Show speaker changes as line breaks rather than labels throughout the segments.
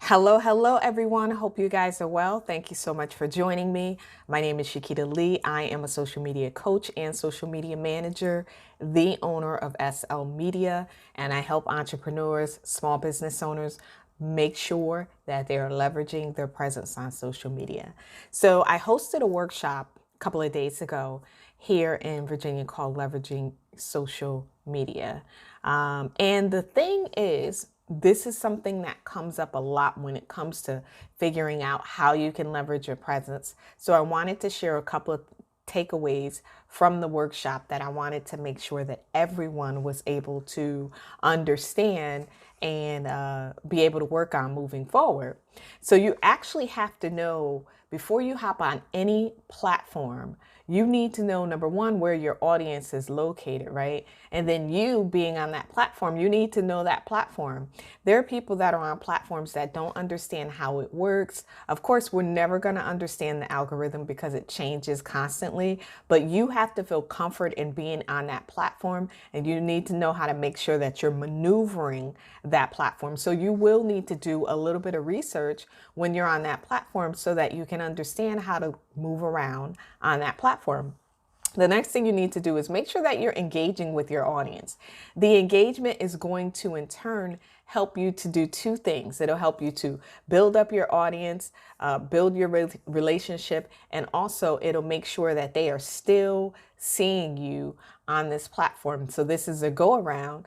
Hello, everyone. Hope you guys are well. Thank you so much for joining me. My name is Shakita Lee. I am a social media coach and social media manager, the owner of SL Media, and I help entrepreneurs, small business owners make sure that they are leveraging their presence on social media. So I hosted a workshop a couple of days ago here in Virginia called Leveraging Social Media. And the thing is, this is something that comes up a lot when it comes to figuring out how you can leverage your presence. So I wanted to share a couple of takeaways from the workshop that I wanted to make sure that everyone was able to understand and be able to work on moving forward. So you actually have to know before you hop on any platform, you need to know, number one, where your audience is located, right? And then you being on that platform, you need to know that platform. There are people that are on platforms that don't understand how it works. Of course, we're never going to understand the algorithm because it changes constantly, but you have to feel comfort in being on that platform, and you need to know how to make sure that you're maneuvering that platform. So you will need to do a little bit of research when you're on that platform so that you can understand how to move around on that platform. The next thing you need to do is make sure that you're engaging with your audience. The engagement is going to, in turn, help you to do two things. It'll help you to build up your audience, build your relationship, and also it'll make sure that they are still seeing you on this platform. So this is a go around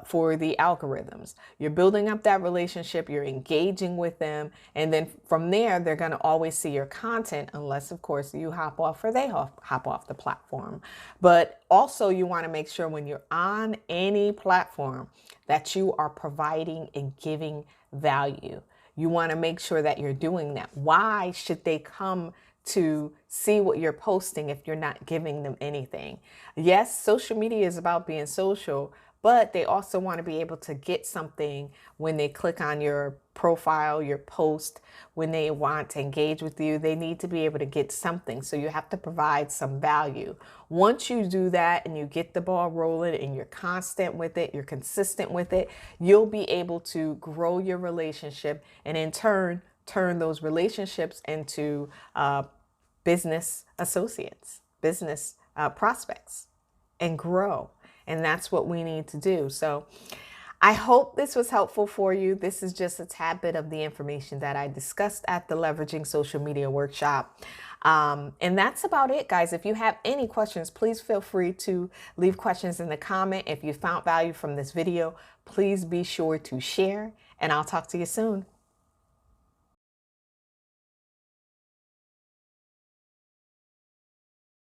for the algorithms. You're building up that relationship, you're engaging with them, and then from there, they're going to always see your content unless, of course, you hop off or they hop off the platform. But also, you want to make sure when you're on any platform that you are providing and giving value. You want to make sure that you're doing that. Why should they come to see what you're posting if you're not giving them anything? Yes, social media is about being social, but they also want to be able to get something when they click on your profile, your post, when they want to engage with you. They need to be able to get something. So you have to provide some value. Once you do that and you get the ball rolling and you're constant with it, you're consistent with it, you'll be able to grow your relationship and in turn those relationships into business associates, business prospects, and grow. And that's what we need to do. So I hope this was helpful for you. This is just a tad bit of the information that I discussed at the Leveraging Social Media workshop. And that's about it, guys. If you have any questions, please feel free to leave questions in the comment. If you found value from this video, please be sure to share, and I'll talk to you soon.